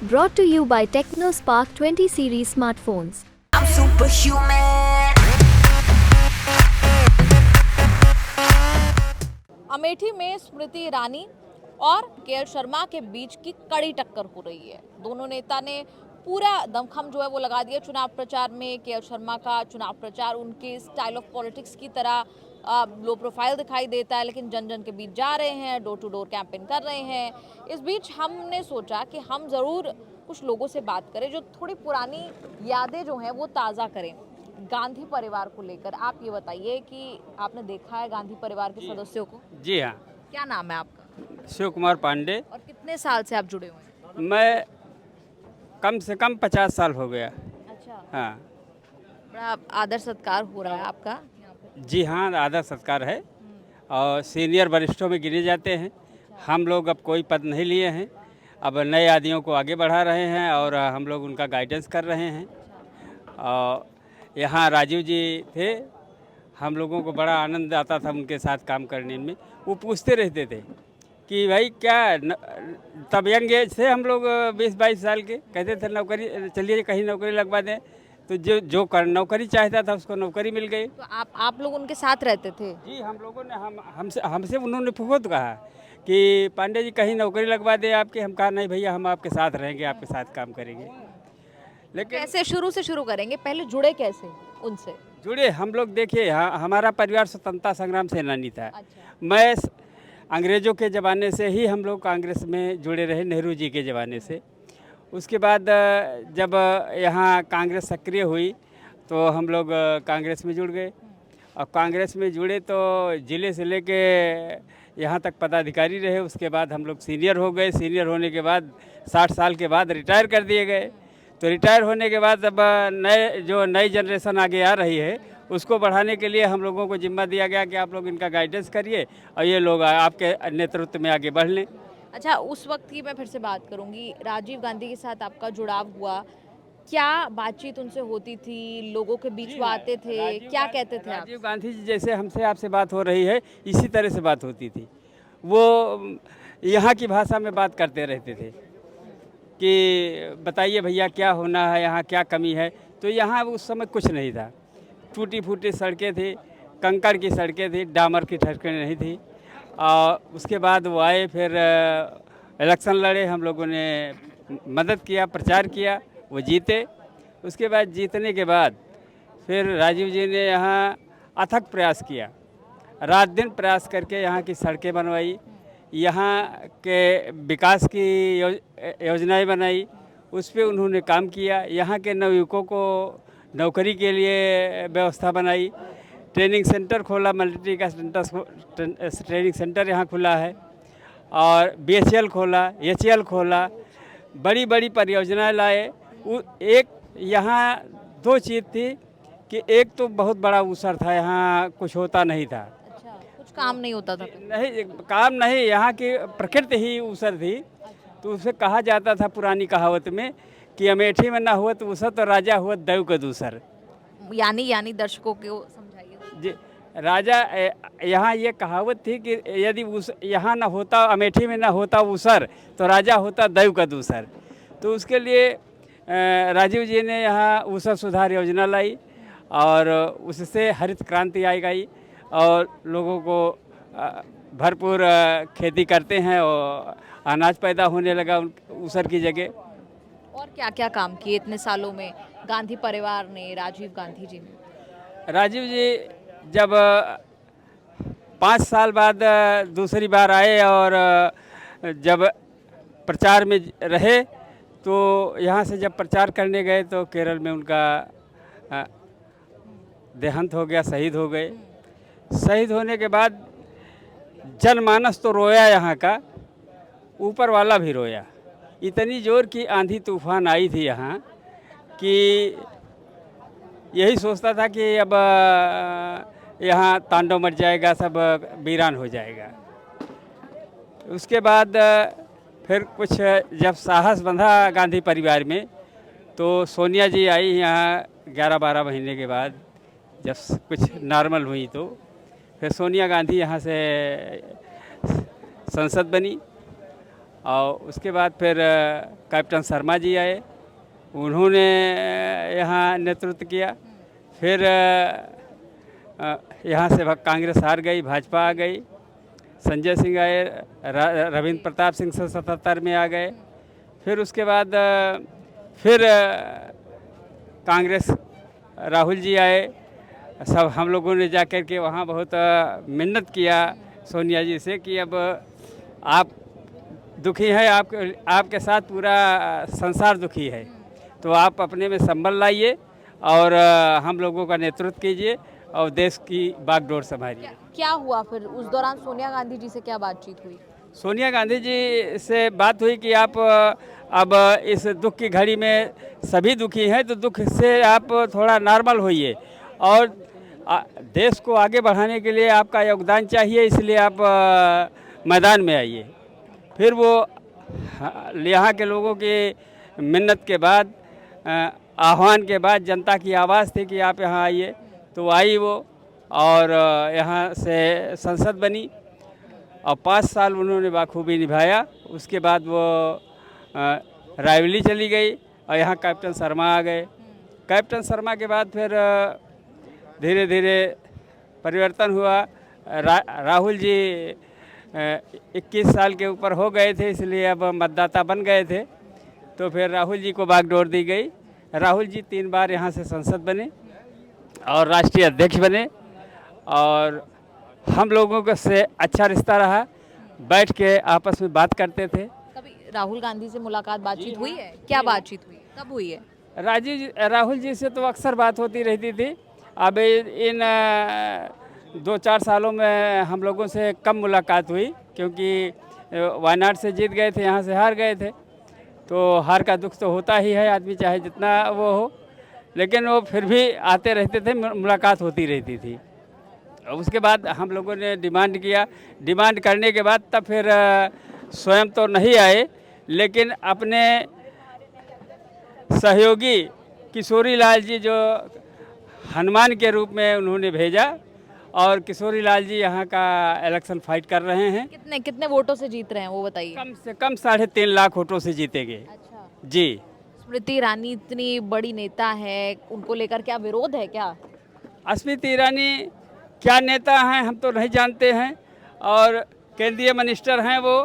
Brought to you by TechnoSpark 20 series smartphones. I'm superhuman. Amethi में स्मृति ईरानी और KL. Sharma के बीच की कड़ी टक्कर हो रही है। दोनों नेता ने पूरा दमखम जो है वो लगा दिया चुनाव प्रचार में। के.एल. शर्मा का चुनाव प्रचार उनके स्टाइल ऑफ पॉलिटिक्स की तरह लो प्रोफाइल दिखाई देता है, लेकिन जन जन के बीच जा रहे हैं, डोर टू डोर कैंपेन कर रहे हैं। इस बीच हमने सोचा कि हम ज़रूर कुछ लोगों से बात करें जो थोड़ी पुरानी यादें जो हैं वो ताज़ा करें गांधी परिवार को लेकर। आप ये बताइए कि आपने देखा है गांधी परिवार के सदस्यों को? जी हाँ, क्या नाम है आपका शिव कुमार पांडे। और कितने साल से आप जुड़े हुए हैं? मैं कम से कम 50 साल हो गया। अच्छा, हाँ बड़ा आदर सत्कार हो रहा है आपका यहाँ पे। जी हाँ, आदर सत्कार है और सीनियर वरिष्ठों में गिने जाते हैं। हम लोग अब कोई पद नहीं लिए हैं, अब नए आदियों को आगे बढ़ा रहे हैं और हम लोग उनका गाइडेंस कर रहे हैं। और यहाँ राजीव जी थे, हम लोगों को बड़ा आनंद आता था उनके साथ काम करने में। वो पूछते रहते थे कि भाई क्या तब यंग एज थे हम लोग 20-22 साल के, कहते थे नौकरी चलिए कहीं नौकरी लगवा दें, तो जो नौकरी चाहता था उसको नौकरी मिल गई। तो आप लोग उनके साथ रहते थे? जी, हम लोगों ने हमसे उन्होंने बहुत कहा कि पांडे जी कहीं नौकरी लगवा दें आपके। हम कहा नहीं भैया, हम आपके साथ रहेंगे, आपके साथ काम करेंगे। लेकिन कैसे शुरू से शुरू करेंगे, पहले जुड़े कैसे उनसे? जुड़े हम लोग, देखिए हमारा परिवार स्वतंत्रता संग्राम सेनानी था। अच्छा, मैं अंग्रेज़ों के ज़माने से ही हम लोग कांग्रेस में जुड़े रहे, नेहरू जी के ज़माने से। उसके बाद जब यहाँ कांग्रेस सक्रिय हुई तो हम लोग कांग्रेस में जुड़ गए और कांग्रेस में जुड़े तो ज़िले से लेके यहाँ तक पदाधिकारी रहे। उसके बाद हम लोग सीनियर हो गए। सीनियर होने के बाद 60 साल के बाद रिटायर कर दिए गए। तो रिटायर होने के बाद अब नई जनरेशन आगे आ रही है, उसको बढ़ाने के लिए हम लोगों को जिम्मा दिया गया कि आप लोग इनका गाइडेंस करिए और ये लोग आपके नेतृत्व में आगे बढ़ लें। अच्छा, उस वक्त की मैं फिर से बात करूंगी, राजीव गांधी के साथ आपका जुड़ाव हुआ, क्या बातचीत उनसे होती थी? लोगों के बीच वो आते थे, क्या कहते थे आप? राजीव गांधी जी जैसे हमसे आपसे बात हो रही है, इसी तरह से बात होती थी। वो यहाँ की भाषा में बात करते रहते थे कि बताइए भैया क्या होना है, यहाँ क्या कमी है। तो यहाँ उस समय कुछ नहीं था, टूटी फूटी सड़कें थी, कंकड़ की सड़कें थी, डामर की सड़कें नहीं थी। और उसके बाद वो आए, फिर इलेक्शन लड़े, हम लोगों ने मदद किया, प्रचार किया, वो जीते। उसके बाद जीतने के बाद फिर राजीव जी ने यहाँ अथक प्रयास किया, रात दिन प्रयास करके यहाँ की सड़कें बनवाई, यहाँ के विकास की योजनाएं बनाई, उस पर उन्होंने काम किया। यहाँ के नवयुवकों को नौकरी के लिए व्यवस्था बनाई, ट्रेनिंग सेंटर खोला, मिलिट्री का ट्रेनिंग सेंटर यहाँ खुला है और BHL खोला, HL खोला, बड़ी बड़ी परियोजनाएं लाए। एक यहाँ दो चीज़ थी कि एक तो बहुत बड़ा ऊसर था, यहाँ कुछ होता नहीं था। अच्छा, कुछ काम नहीं होता था? नहीं, काम नहीं, यहाँ की प्रकृति ही ऊसर थी। तो उसे कहा जाता था पुरानी कहावत में कि अमेठी में ना हुआ तो ऊसर, तो राजा हुआ दैव का दूसर। यानी दर्शकों को समझाइए। जी, राजा यहाँ ये कहावत थी कि यदि यहाँ ना होता, अमेठी में ना होता ऊसर, तो राजा होता दैव का दूसर। तो उसके लिए राजीव जी ने यहाँ ऊसर सुधार योजना लाई और उससे हरित क्रांति आई गई और लोगों को भरपूर खेती करते हैं और अनाज पैदा होने लगा ऊसर की जगह। और क्या क्या काम किए इतने सालों में गांधी परिवार ने, राजीव गांधी जी ने? राजीव जी जब 5 साल बाद दूसरी बार आए और जब प्रचार में रहे तो यहाँ से जब प्रचार करने गए तो केरल में उनका देहांत हो गया, शहीद हो गए। शहीद होने के बाद जनमानस तो रोया, यहाँ का ऊपर वाला भी रोया। इतनी जोर की आंधी तूफान आई थी यहाँ कि यही सोचता था कि अब यहाँ तांडव मच जाएगा, सब वीरान हो जाएगा। उसके बाद फिर कुछ जब साहस बंधा गांधी परिवार में तो सोनिया जी आई यहाँ 11-12 महीने के बाद, जब कुछ नॉर्मल हुई तो फिर सोनिया गांधी यहाँ से संसद बनी और उसके बाद फिर कैप्टन शर्मा जी आए, उन्होंने यहाँ नेतृत्व किया। फिर यहाँ से कांग्रेस हार गई, भाजपा आ गई, संजय सिंह आए, रविंद्र प्रताप सिंह से 77 में आ गए। फिर उसके बाद फिर कांग्रेस राहुल जी आए। सब हम लोगों ने जा कर के वहाँ बहुत मिन्नत किया सोनिया जी से कि अब आप दुखी हैं, आपके साथ पूरा संसार दुखी है, तो आप अपने में संभल लाइए और हम लोगों का नेतृत्व कीजिए और देश की बागडोर संभालिए। क्या हुआ फिर उस दौरान? सोनिया गांधी जी से क्या बातचीत हुई? सोनिया गांधी जी से बात हुई कि आप अब इस दुख की घड़ी में सभी दुखी हैं, तो दुख से आप थोड़ा नॉर्मल होइए और देश को आगे बढ़ाने के लिए आपका योगदान चाहिए, इसलिए आप मैदान में आइए। फिर वो यहाँ के लोगों की मिन्नत के बाद, आह्वान के बाद, जनता की आवाज़ थी कि आप यहाँ आइए, तो आई वो और यहाँ से संसद बनी और 5 साल उन्होंने बाखूबी निभाया। उसके बाद वो रायबरेली चली गई और यहाँ कैप्टन शर्मा आ गए। कैप्टन शर्मा के बाद फिर धीरे धीरे परिवर्तन हुआ। राहुल जी 21 साल के ऊपर हो गए थे, इसलिए अब मतदाता बन गए थे, तो फिर राहुल जी को बागडोर दी गई। राहुल जी 3 बार यहाँ से संसद बने और राष्ट्रीय अध्यक्ष बने और हम लोगों को से अच्छा रिश्ता रहा, बैठ के आपस में बात करते थे। कभी राहुल गांधी से मुलाकात, बातचीत हुई है? क्या बातचीत हुई, कब हुई है? राहुल जी से तो अक्सर बात होती रहती थी। अब इन 2-4 सालों में हम लोगों से कम मुलाकात हुई, क्योंकि वायनाड से जीत गए थे, यहाँ से हार गए थे, तो हार का दुख तो होता ही है आदमी, चाहे जितना वो हो, लेकिन वो फिर भी आते रहते थे, मुलाकात होती रहती थी। उसके बाद हम लोगों ने डिमांड किया, डिमांड करने के बाद तब फिर स्वयं तो नहीं आए, लेकिन अपने सहयोगी किशोरी लाल जी जो हनुमान के रूप में उन्होंने भेजा और किशोरी लाल जी यहाँ का इलेक्शन फाइट कर रहे हैं। कितने वोटों से जीत रहे हैं वो बताइए? कम से कम 3.5 लाख वोटों से जीतेंगे। अच्छा जी। स्मृति ईरानी इतनी बड़ी नेता है, उनको लेकर क्या विरोध है क्या? स्मृति ईरानी क्या नेता हैं हम तो नहीं जानते हैं, और केंद्रीय मिनिस्टर हैं वो,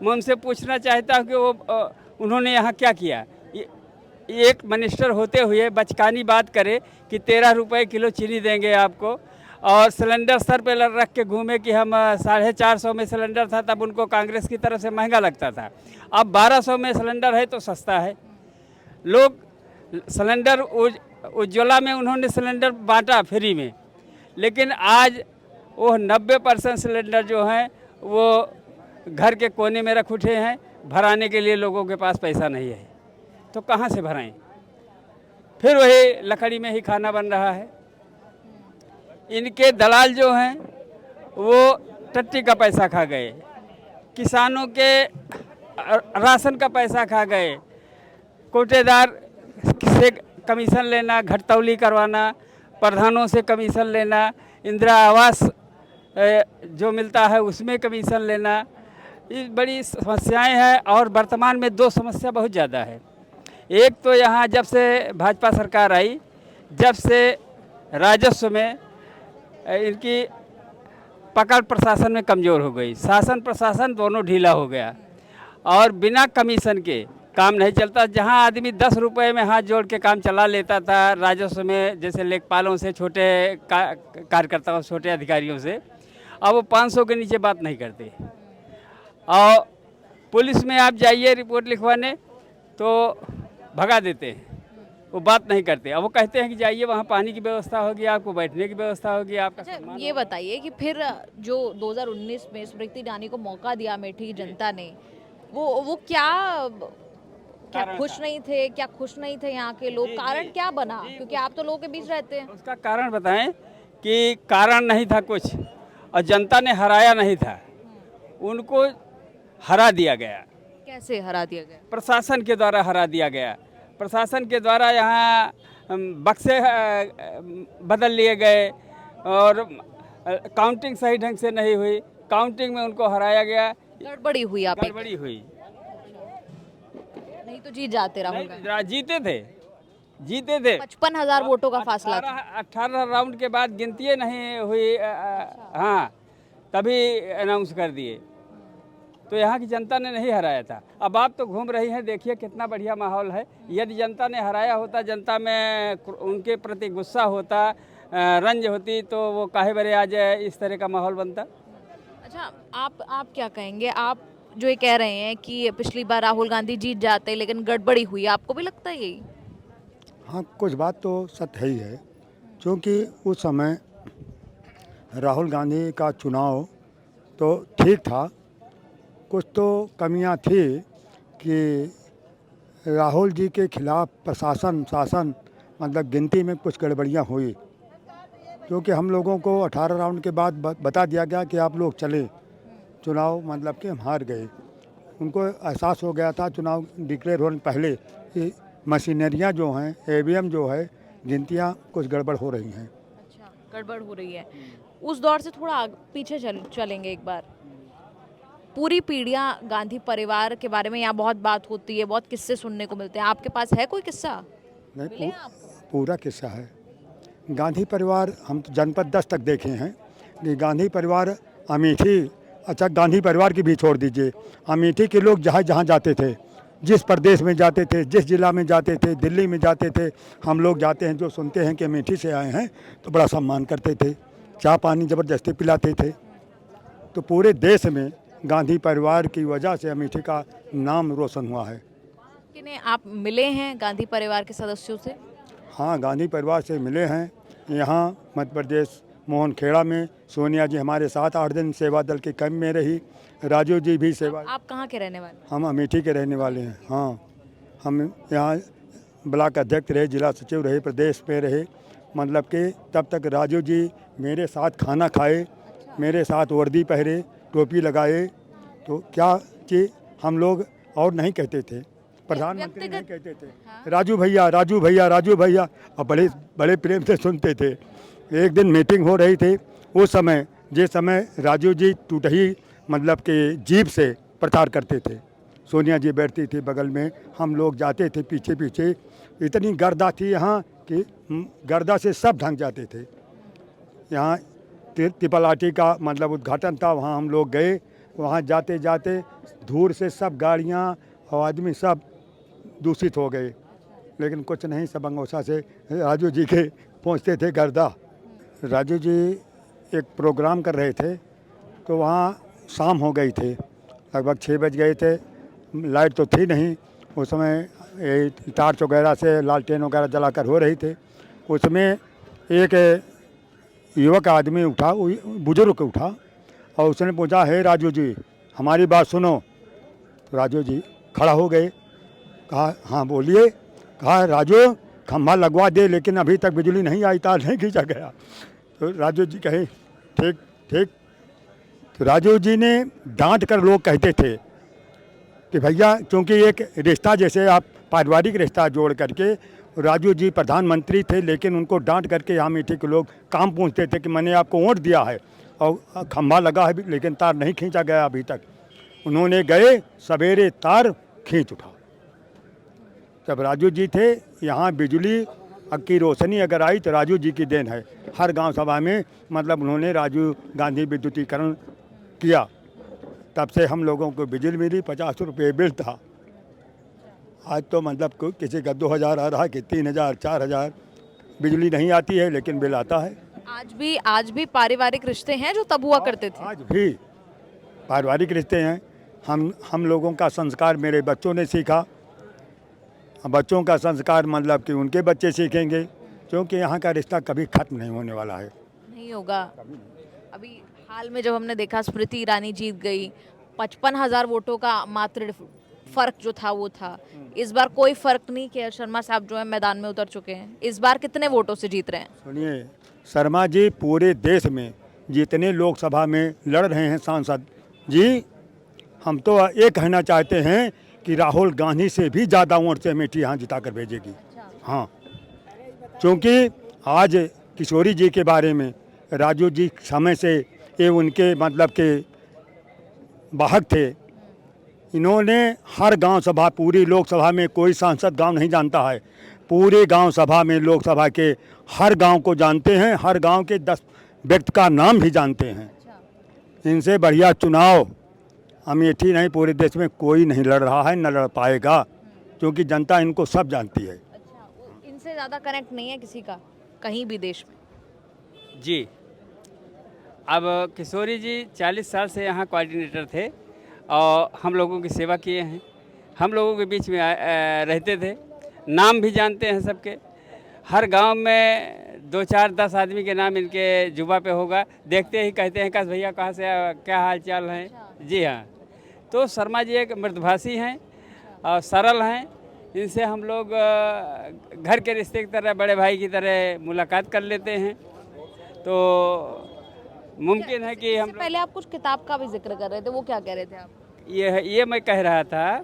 मैं उनसे पूछना चाहता हूँ कि वो उन्होंने यहाँ क्या किया। एक मिनिस्टर होते हुए बचकानी बात करे कि 13 रुपये किलो चीनी देंगे आपको, और सिलेंडर सर पे रख के घूमे कि हम 450 में सिलेंडर था तब उनको कांग्रेस की तरफ से महंगा लगता था, अब 1200 में सिलेंडर है तो सस्ता है। लोग सिलेंडर उज्ज्वला में उन्होंने सिलेंडर बांटा फ्री में, लेकिन आज वो 90% सिलेंडर जो हैं वो घर के कोने में रख उठे हैं, भराने के लिए लोगों के पास पैसा नहीं है, तो कहाँ से भराएं। फिर वही लकड़ी में ही खाना बन रहा है। इनके दलाल जो हैं वो टट्टी का पैसा खा गए, किसानों के राशन का पैसा खा गए, कोटेदार से कमीशन लेना, घटतौली करवाना, प्रधानों से कमीशन लेना, इंदिरा आवास जो मिलता है उसमें कमीशन लेना, ये बड़ी समस्याएं हैं। और वर्तमान में 2 समस्या बहुत ज़्यादा है। एक तो यहाँ जब से भाजपा सरकार आई, जब से राजस्व में इनकी पकड़ प्रशासन में कमज़ोर हो गई, शासन प्रशासन दोनों ढीला हो गया और बिना कमीशन के काम नहीं चलता। जहां आदमी 10 रुपए में हाथ जोड़ के काम चला लेता था राजस्व में, जैसे लेखपालों से, छोटे कार्यकर्ताओं, छोटे अधिकारियों से, अब वो 500 के नीचे बात नहीं करते। और पुलिस में आप जाइए रिपोर्ट लिखवाने तो भगा देते हैं, वो बात नहीं करते। अब वो कहते हैं कि जाइए वहाँ पानी की व्यवस्था होगी, आपको बैठने की व्यवस्था होगी, आपका अच्छा, ये बताइए कि फिर जो 2019 में स्मृति ईरानी को मौका दिया अमेठी की जनता ने, वो क्या खुश नहीं थे? क्या खुश नहीं थे यहाँ के लोग? कारण क्या बना? क्योंकि आप तो लोगों के बीच रहते हैं। उसका कारण बताएं कि कारण नहीं था कुछ, और जनता ने हराया नहीं था, उनको हरा दिया गया। कैसे हरा दिया गया? प्रशासन के द्वारा हरा दिया गया। प्रशासन के द्वारा यहाँ बक्से बदल लिए गए और काउंटिंग सही ढंग से नहीं हुई, काउंटिंग में उनको हराया गया, गड़बड़ी हुई। आप गड़बड़ी हुई। नहीं तो जीत जाते राहुल गांधी। जीते थे 55,000 वोटों का फासला था। 18 राउंड के बाद गिनती नहीं हुई हाँ तभी अनाउंस कर दिए। तो यहाँ की जनता ने नहीं हराया था। अब आप तो घूम रही हैं, देखिए कितना बढ़िया माहौल है। यदि जनता ने हराया होता, जनता में उनके प्रति गुस्सा होता, रंज होती, तो वो काहे बरे आज इस तरह का माहौल बनता। अच्छा, आप क्या कहेंगे? आप जो ये कह रहे हैं कि पिछली बार राहुल गांधी जीत जाते लेकिन गड़बड़ी हुई, आपको भी लगता है यही? हाँ, कुछ बात तो सत्य ही है, क्योंकि उस समय राहुल गांधी का चुनाव तो ठीक था, कुछ तो कमियां थी कि राहुल जी के खिलाफ प्रशासन शासन मतलब गिनती में कुछ गड़बड़ियां हुई, क्योंकि हम लोगों को 18 राउंड के बाद बता दिया गया कि आप लोग चले चुनाव, मतलब कि हम हार गए। उनको एहसास हो गया था चुनाव डिक्लेयर होने पहले कि मशीनरियाँ जो हैं, ईवीएम जो है, गिनतियाँ कुछ गड़बड़ हो रही हैं। अच्छा, गड़बड़ हो रही है। उस दौर से थोड़ा पीछे चलेंगे एक बार। पूरी पीढ़ियां गांधी परिवार के बारे में यहाँ बहुत बात होती है, बहुत किस्से सुनने को मिलते हैं। आपके पास है कोई किस्सा? नहीं, पूरा किस्सा है। गांधी परिवार हम तो जनपद 10 तक देखे हैं कि गांधी परिवार अमेठी, अच्छा गांधी परिवार की भी छोड़ दीजिए, अमेठी के लोग जहाँ जहाँ जाते थे, जिस प्रदेश में जाते थे, जिस जिला में जाते थे, दिल्ली में जाते थे, हम लोग जाते हैं जो सुनते हैं कि अमेठी से आए हैं तो बड़ा सम्मान करते थे, चाय पानी ज़बरदस्ती पिलाते थे। तो पूरे देश में गांधी परिवार की वजह से अमेठी का नाम रोशन हुआ है। किन्हें आप मिले हैं गांधी परिवार के सदस्यों से? हाँ, गांधी परिवार से मिले हैं। यहाँ मध्य प्रदेश मोहन खेड़ा में सोनिया जी हमारे साथ 8 दिन सेवा दल के कैंप में रही, राजू जी भी सेवा। आप कहाँ के रहने वाले? हम अमेठी के रहने वाले हैं। हाँ, हम यहाँ ब्लॉक अध्यक्ष रहे, जिला सचिव रहे, प्रदेश में रहे, मतलब कि तब तक राजू जी मेरे साथ खाना खाए, मेरे साथ वर्दी पहरे, टोपी लगाए। तो क्या कि हम लोग और नहीं कहते थे, प्रधानमंत्री नहीं कहते थे, राजू भैया राजू भैया राजू भैया, और बड़े बड़े प्रेम से सुनते थे। एक दिन मीटिंग हो रही थी, उस समय जिस समय राजू जी टूटही मतलब कि जीप से प्रचार करते थे, सोनिया जी बैठती थी बगल में, हम लोग जाते थे पीछे पीछे। इतनी गर्दा थी यहाँ कि गर्दा से सब ढंग जाते थे। यहाँ तिपलाटी का मतलब उद्घाटन था, वहाँ हम लोग गए। वहाँ जाते जाते दूर से सब गाड़ियाँ और आदमी सब दूषित हो गए, लेकिन कुछ नहीं, सब अंगोछा से राजू जी के पहुँचते थे गर्दा। राजू जी एक प्रोग्राम कर रहे थे, तो वहाँ शाम हो गई थी, लगभग 6 बज गए थे। लाइट तो थी नहीं उस समय, टार्च वगैरह से लालटेन वगैरह जलाकर हो रही थे। उसमें एक युवक आदमी उठा, बुजुर्ग उठा, और उसने पूछा, है राजू जी हमारी बात सुनो। तो राजू जी खड़ा हो गए, कहा हाँ बोलिए। कहा राजू खंभा लगवा दे, लेकिन अभी तक बिजली नहीं आई, तार नहीं खींचा गया। तो राजू जी कहे ठीक ठीक। तो राजू जी ने डांट कर, लोग कहते थे कि भैया, क्योंकि एक रिश्ता जैसे आप पारिवारिक रिश्ता जोड़ करके, राजू जी प्रधानमंत्री थे, लेकिन उनको डांट करके यहाँ अमेठी के लोग काम पूछते थे कि मैंने आपको वोट दिया है और खंभा लगा है लेकिन तार नहीं खींचा गया अभी तक। उन्होंने गए सवेरे, तार खींच उठा। जब राजू जी थे यहाँ, बिजली की रोशनी अगर आई तो राजू जी की देन है। हर गांव सभा में मतलब उन्होंने राजीव गांधी विद्युतीकरण किया, तब से हम लोगों को बिजली मिली। 50 रुपये बिल था, आज तो मतलब किसी का 2000 आ रहा है कि 3000 4000। बिजली नहीं आती है लेकिन बिल आता है। आज भी पारिवारिक रिश्ते हैं जो तब हुआ करते थे? आज भी पारिवारिक रिश्ते हैं। हम लोगों का संस्कार मेरे बच्चों ने सीखा, बच्चों का संस्कार मतलब कि उनके बच्चे सीखेंगे, क्योंकि यहाँ का रिश्ता कभी खत्म नहीं होने वाला है। नहीं होगा। अभी हाल में जब हमने देखा स्मृति ईरानी जीत गई, 55,000 वोटों का मात्र फर्क जो था वो था। इस बार कोई फर्क नहीं, केएल शर्मा साहब जो है मैदान में उतर चुके हैं। इस बार कितने वोटों से जीत रहे हैं? सुनिए, शर्मा जी पूरे देश में जितने लोकसभा में लड़ रहे हैं सांसद जी, हम तो ये कहना चाहते हैं कि राहुल गांधी से भी ज़्यादा वोट से अमेठी यहाँ जिता कर भेजेगी। हाँ, क्योंकि आज किशोरी जी के बारे में राजू जी समय से ये उनके मतलब के वाहक थे, इन्होंने हर गांव सभा, पूरी लोकसभा में कोई सांसद गांव नहीं जानता है, पूरे गांव सभा में लोकसभा के हर गांव को जानते हैं, हर गांव के 10 व्यक्ति का नाम भी जानते हैं। इनसे बढ़िया चुनाव अमेठी नहीं पूरे देश में कोई नहीं लड़ रहा है, न लड़ पाएगा, क्योंकि जनता इनको सब जानती है। अच्छा, इनसे ज़्यादा कनेक्ट नहीं है किसी का कहीं भी देश में। जी, अब किशोरी जी 40 साल से यहाँ कोऑर्डिनेटर थे और हम लोगों की सेवा किए हैं, हम लोगों के बीच में रहते थे, नाम भी जानते हैं सबके। हर गांव में 2 4 10 आदमी के नाम इनके जुबा पे होगा, देखते ही कहते हैं कस भैया कहाँ से क्या हाल चाल है। जी हाँ, तो शर्मा जी एक मृदुभाषी हैं और सरल हैं। इनसे हम लोग घर के रिश्ते की तरह, बड़े भाई की तरह मुलाकात कर लेते हैं। तो मुमकिन है कि हम पहले आप कुछ किताब का भी जिक्र कर रहे थे, वो क्या कह रहे थे आप? ये मैं कह रहा था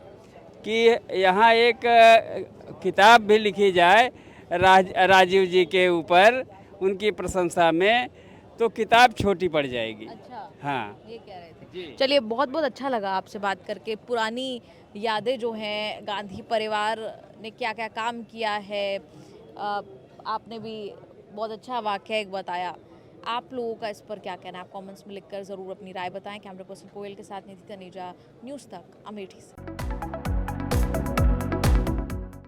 कि यहाँ एक किताब भी लिखी जाए राजीव जी के ऊपर, उनकी प्रशंसा में, तो किताब छोटी पड़ जाएगी। अच्छा, हाँ, ये कह रहे थे। जी। चलिए, बहुत बहुत अच्छा लगा आपसे बात करके। पुरानी यादें जो हैं, गांधी परिवार ने क्या क्या काम किया है, आपने भी बहुत अच्छा वाकया एक बताया। आप लोगों का इस पर क्या कहना है? आप कमेंट्स में लिखकर ज़रूर अपनी राय बताएं। कैमरा पर्सन कोयल के साथ निधि तनेजा, न्यूज़ तक, अमेठी से।